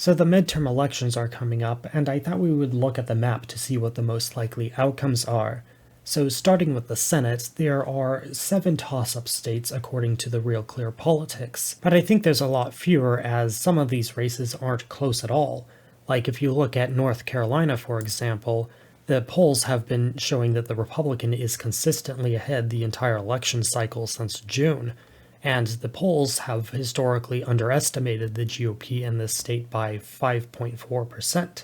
So the midterm elections are coming up, and I thought we would look at the map to see what the most likely outcomes are. So starting with the Senate, there are 7 toss-up states according to the Real Clear Politics, but I think there's a lot fewer as some of these races aren't close at all. Like if you look at North Carolina, for example, the polls have been showing that the Republican is consistently ahead the entire election cycle since June, and the polls have historically underestimated the GOP in this state by 5.4%.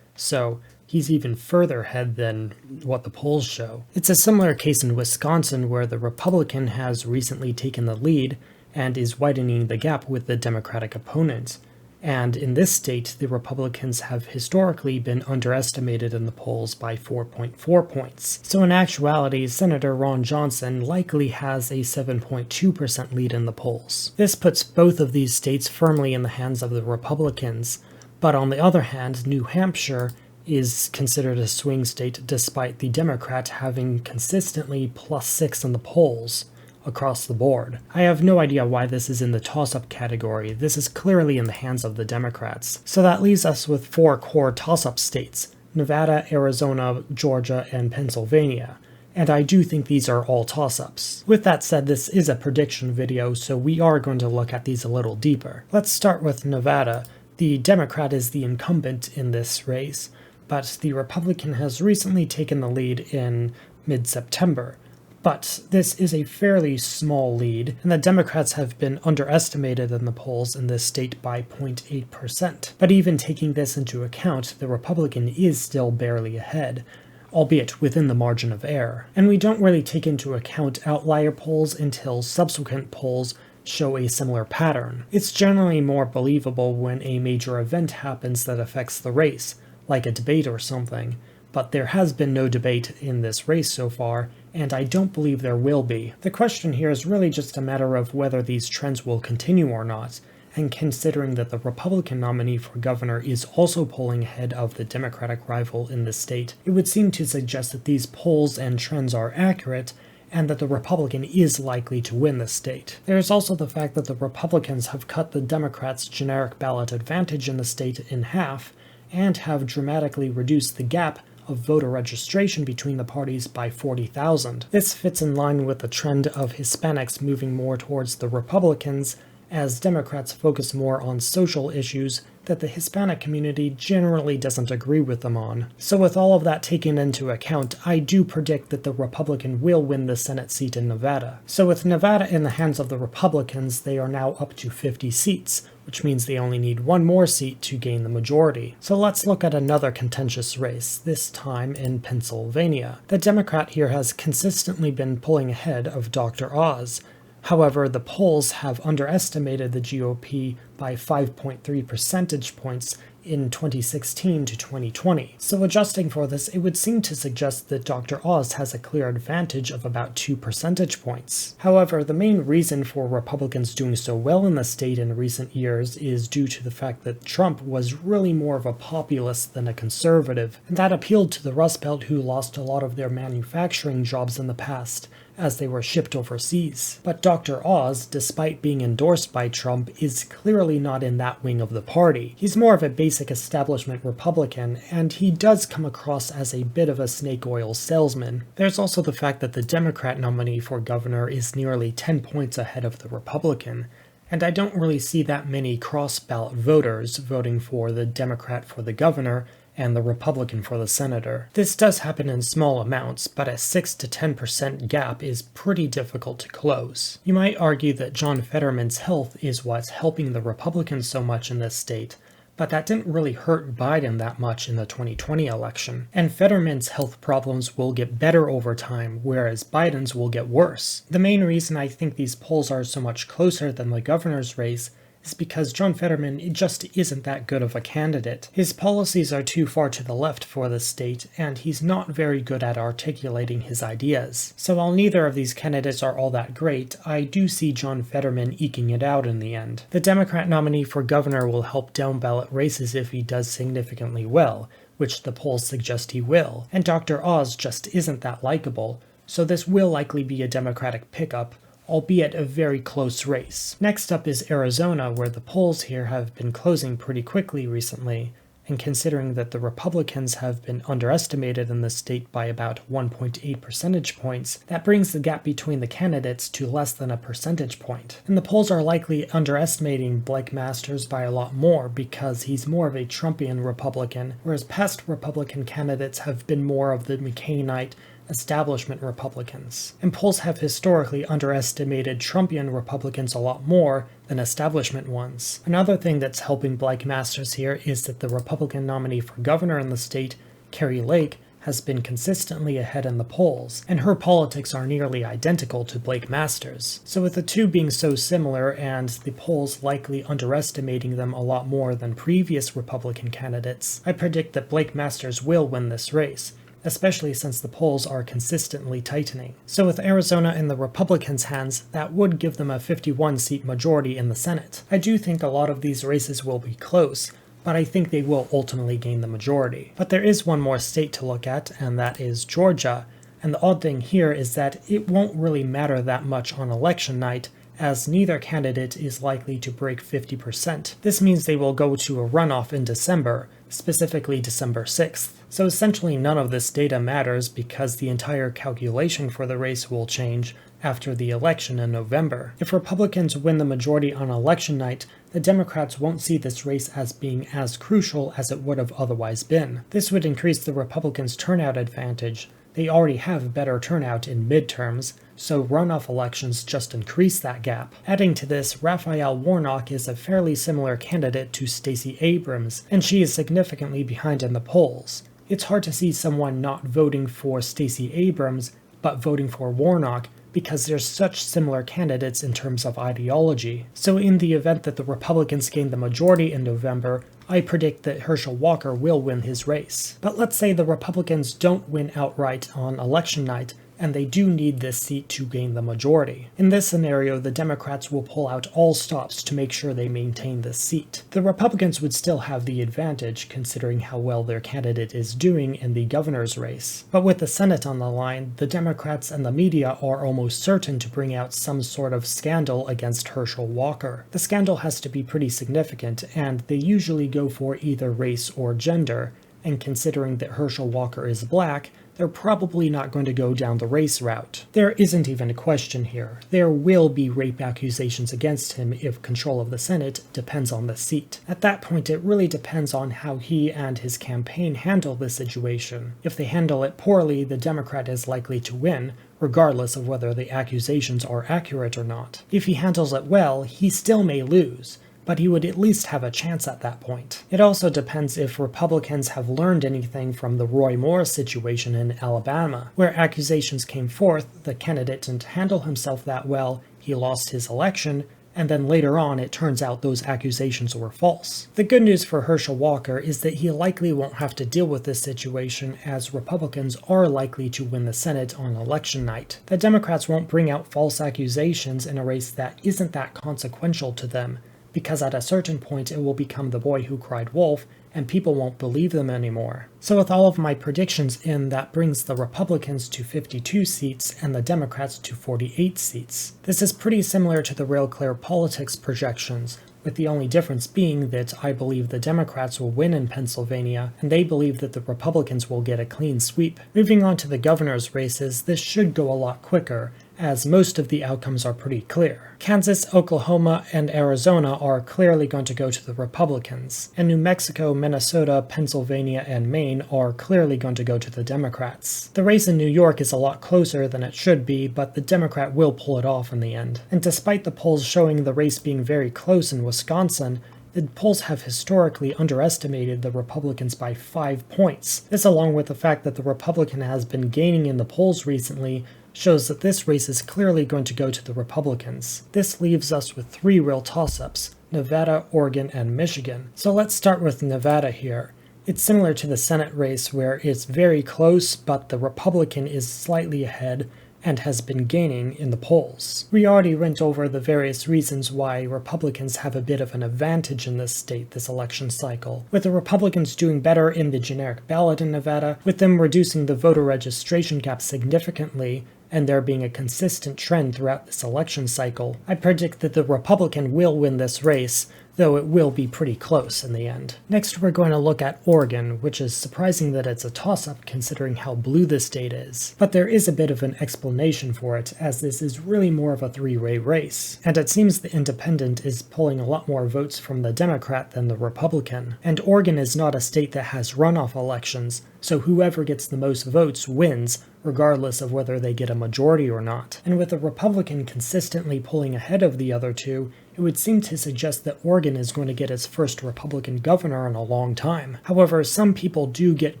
So he's even further ahead than what the polls show. It's a similar case in Wisconsin where the Republican has recently taken the lead and is widening the gap with the Democratic opponent. And in this state, the Republicans have historically been underestimated in the polls by 4.4 points. So in actuality, Senator Ron Johnson likely has a 7.2% lead in the polls. This puts both of these states firmly in the hands of the Republicans, but on the other hand, New Hampshire is considered a swing state despite the Democrat having consistently +6 in the polls across the board. I have no idea why this is in the toss-up category. This is clearly in the hands of the Democrats. So that leaves us with 4 core toss-up states: Nevada, Arizona, Georgia, and Pennsylvania. And I do think these are all toss-ups. With that said, this is a prediction video, so we are going to look at these a little deeper. Let's start with Nevada. The Democrat is the incumbent in this race, but the Republican has recently taken the lead in mid-September. But this is a fairly small lead, and the Democrats have been underestimated in the polls in this state by 0.8%. But even taking this into account, the Republican is still barely ahead, albeit within the margin of error. And we don't really take into account outlier polls until subsequent polls show a similar pattern. It's generally more believable when a major event happens that affects the race, like a debate or something. But there has been no debate in this race so far, and I don't believe there will be. The question here is really just a matter of whether these trends will continue or not, and considering that the Republican nominee for governor is also polling ahead of the Democratic rival in the state, it would seem to suggest that these polls and trends are accurate, and that the Republican is likely to win the state. There is also the fact that the Republicans have cut the Democrats' generic ballot advantage in the state in half, and have dramatically reduced the gap of voter registration between the parties by 40,000. This fits in line with the trend of Hispanics moving more towards the Republicans, as Democrats focus more on social issues that the Hispanic community generally doesn't agree with them on. So with all of that taken into account, I do predict that the Republican will win the Senate seat in Nevada. So with Nevada in the hands of the Republicans, they are now up to 50 seats, which means they only need 1 more seat to gain the majority. So let's look at another contentious race, this time in Pennsylvania. The Democrat here has consistently been pulling ahead of Dr. Oz. However, the polls have underestimated the GOP by 5.3 percentage points in 2016 to 2020. So adjusting for this, it would seem to suggest that Dr. Oz has a clear advantage of about 2 percentage points. However, the main reason for Republicans doing so well in the state in recent years is due to the fact that Trump was really more of a populist than a conservative, and that appealed to the Rust Belt, who lost a lot of their manufacturing jobs in the past as they were shipped overseas. But Dr. Oz, despite being endorsed by Trump, is clearly not in that wing of the party. He's more of a basic establishment Republican, and he does come across as a bit of a snake oil salesman. There's also the fact that the Democrat nominee for governor is nearly 10 points ahead of the Republican, and I don't really see that many cross-ballot voters voting for the Democrat for the governor and the Republican for the senator. This does happen in small amounts, but a 6 to 10% gap is pretty difficult to close. You might argue that John Fetterman's health is what's helping the Republicans so much in this state, but that didn't really hurt Biden that much in the 2020 election. And Fetterman's health problems will get better over time, whereas Biden's will get worse. The main reason I think these polls are so much closer than the governor's race is because John Fetterman just isn't that good of a candidate. His policies are too far to the left for the state, and he's not very good at articulating his ideas. So while neither of these candidates are all that great, I do see John Fetterman eking it out in the end. The Democrat nominee for governor will help down-ballot races if he does significantly well, which the polls suggest he will, and Dr. Oz just isn't that likable, so this will likely be a Democratic pickup, albeit a very close race. Next up is Arizona, where the polls here have been closing pretty quickly recently, and considering that the Republicans have been underestimated in the state by about 1.8 percentage points, that brings the gap between the candidates to less than a percentage point. And the polls are likely underestimating Blake Masters by a lot more because he's more of a Trumpian Republican, whereas past Republican candidates have been more of the McCainite establishment Republicans. And polls have historically underestimated Trumpian Republicans a lot more than establishment ones. Another thing that's helping Blake Masters here is that the Republican nominee for governor in the state, Kari Lake, has been consistently ahead in the polls, and her politics are nearly identical to Blake Masters. So with the two being so similar and the polls likely underestimating them a lot more than previous Republican candidates, I predict that Blake Masters will win this race, especially since the polls are consistently tightening. So with Arizona in the Republicans' hands, that would give them a 51-seat majority in the Senate. I do think a lot of these races will be close, but I think they will ultimately gain the majority. But there is one more state to look at, and that is Georgia, and the odd thing here is that it won't really matter that much on election night, as neither candidate is likely to break 50%. This means they will go to a runoff in December, specifically December 6th. So essentially none of this data matters because the entire calculation for the race will change after the election in November. If Republicans win the majority on election night, the Democrats won't see this race as being as crucial as it would have otherwise been. This would increase the Republicans' turnout advantage. They already have better turnout in midterms, so runoff elections just increase that gap. Adding to this, Raphael Warnock is a fairly similar candidate to Stacey Abrams, and she is significantly behind in the polls. It's hard to see someone not voting for Stacey Abrams, but voting for Warnock, because they're such similar candidates in terms of ideology. So in the event that the Republicans gain the majority in November, I predict that Herschel Walker will win his race. But let's say the Republicans don't win outright on election night, and they do need this seat to gain the majority. In this scenario, the Democrats will pull out all stops to make sure they maintain this seat. The Republicans would still have the advantage, considering how well their candidate is doing in the governor's race. But with the Senate on the line, the Democrats and the media are almost certain to bring out some sort of scandal against Herschel Walker. The scandal has to be pretty significant, and they usually go for either race or gender, and considering that Herschel Walker is black, they're probably not going to go down the race route. There isn't even a question here. There will be rape accusations against him if control of the Senate depends on the seat. At that point, it really depends on how he and his campaign handle the situation. If they handle it poorly, the Democrat is likely to win, regardless of whether the accusations are accurate or not. If he handles it well, he still may lose, but he would at least have a chance at that point. It also depends if Republicans have learned anything from the Roy Moore situation in Alabama, where accusations came forth, the candidate didn't handle himself that well, he lost his election, and then later on it turns out those accusations were false. The good news for Herschel Walker is that he likely won't have to deal with this situation, as Republicans are likely to win the Senate on election night. The Democrats won't bring out false accusations in a race that isn't that consequential to them, because at a certain point it will become the boy who cried wolf, and people won't believe them anymore. So with all of my predictions in, that brings the Republicans to 52 seats and the Democrats to 48 seats. This is pretty similar to the Real Clear Politics projections, with the only difference being that I believe the Democrats will win in Pennsylvania, and they believe that the Republicans will get a clean sweep. Moving on to the governor's races, this should go a lot quicker, as most of the outcomes are pretty clear. Kansas, Oklahoma, and Arizona are clearly going to go to the Republicans, and New Mexico, Minnesota, Pennsylvania, and Maine are clearly going to go to the Democrats. The race in New York is a lot closer than it should be, but the Democrat will pull it off in the end. And despite the polls showing the race being very close in Wisconsin, the polls have historically underestimated the Republicans by 5 points. This, along with the fact that the Republican has been gaining in the polls recently, shows that this race is clearly going to go to the Republicans. This leaves us with 3 real toss-ups: Nevada, Oregon, and Michigan. So let's start with Nevada here. It's similar to the Senate race where it's very close, but the Republican is slightly ahead and has been gaining in the polls. We already went over the various reasons why Republicans have a bit of an advantage in this state this election cycle, with the Republicans doing better in the generic ballot in Nevada, with them reducing the voter registration gap significantly, and there being a consistent trend throughout this election cycle, I predict that the Republican will win this race, though it will be pretty close in the end. Next, we're going to look at Oregon, which is surprising that it's a toss-up considering how blue the state is. But there is a bit of an explanation for it, as this is really more of a three-way race. And it seems the independent is pulling a lot more votes from the Democrat than the Republican. And Oregon is not a state that has runoff elections, so whoever gets the most votes wins, regardless of whether they get a majority or not. And with the Republican consistently pulling ahead of the other two, it would seem to suggest that Oregon is going to get its first Republican governor in a long time. However, some people do get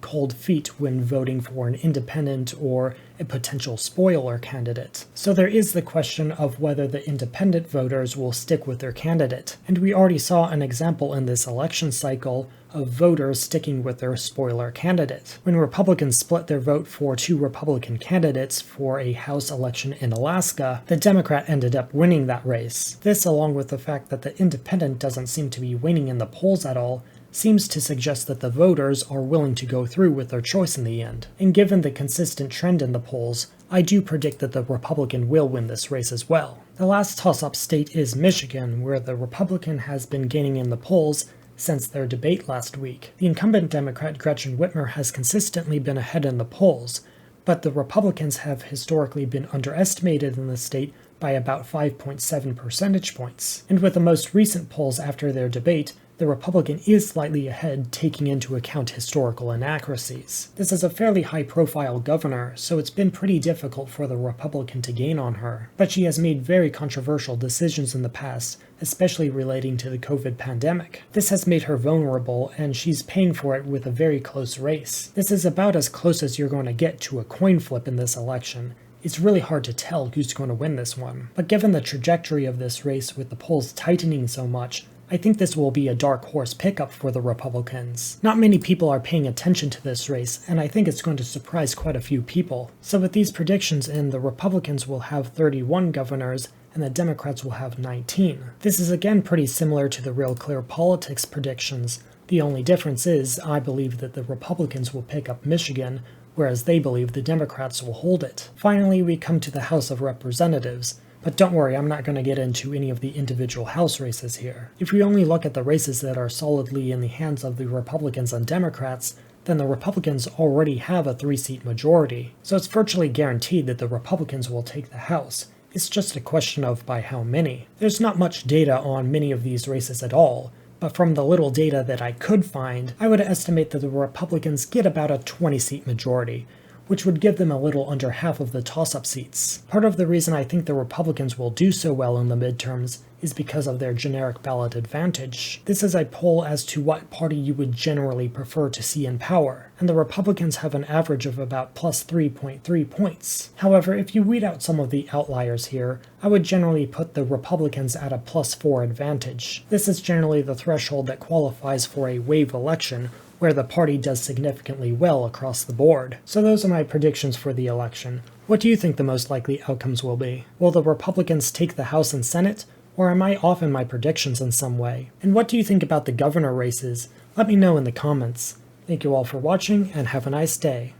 cold feet when voting for an independent or a potential spoiler candidate. So there is the question of whether the independent voters will stick with their candidate. And we already saw an example in this election cycle of voters sticking with their spoiler candidate. When Republicans split their vote for two Republican candidates for a House election in Alaska, the Democrat ended up winning that race. This, along with the fact that the independent doesn't seem to be winning in the polls at all, seems to suggest that the voters are willing to go through with their choice in the end. And given the consistent trend in the polls, I do predict that the Republican will win this race as well. The last toss-up state is Michigan, where the Republican has been gaining in the polls since their debate last week. The incumbent Democrat Gretchen Whitmer has consistently been ahead in the polls, but the Republicans have historically been underestimated in the state by about 5.7 percentage points. And with the most recent polls after their debate, the Republican is slightly ahead, taking into account historical inaccuracies. This is a fairly high-profile governor, so it's been pretty difficult for the Republican to gain on her. But she has made very controversial decisions in the past, especially relating to the COVID pandemic. This has made her vulnerable, and she's paying for it with a very close race. This is about as close as you're going to get to a coin flip in this election. It's really hard to tell who's going to win this one. But given the trajectory of this race with the polls tightening so much, I think this will be a dark horse pickup for the Republicans. Not many people are paying attention to this race, and I think it's going to surprise quite a few people. So with these predictions in, the Republicans will have 31 governors, and the Democrats will have 19. This is again pretty similar to the Real Clear Politics predictions. The only difference is, I believe that the Republicans will pick up Michigan, whereas they believe the Democrats will hold it. Finally, we come to the House of Representatives. But don't worry, I'm not going to get into any of the individual House races here. If we only look at the races that are solidly in the hands of the Republicans and Democrats, then the Republicans already have a 3-seat majority, so it's virtually guaranteed that the Republicans will take the House. It's just a question of by how many. There's not much data on many of these races at all, but from the little data that I could find, I would estimate that the Republicans get about a 20-seat majority, which would give them a little under half of the toss-up seats. Part of the reason I think the Republicans will do so well in the midterms is because of their generic ballot advantage. This is a poll as to what party you would generally prefer to see in power, and the Republicans have an average of about plus 3.3 points. However, if you weed out some of the outliers here, I would generally put the Republicans at a plus 4 advantage. This is generally the threshold that qualifies for a wave election, where the party does significantly well across the board. So those are my predictions for the election. What do you think the most likely outcomes will be? Will the Republicans take the House and Senate, or am I off in my predictions in some way? And what do you think about the governor races? Let me know in the comments. Thank you all for watching, and have a nice day.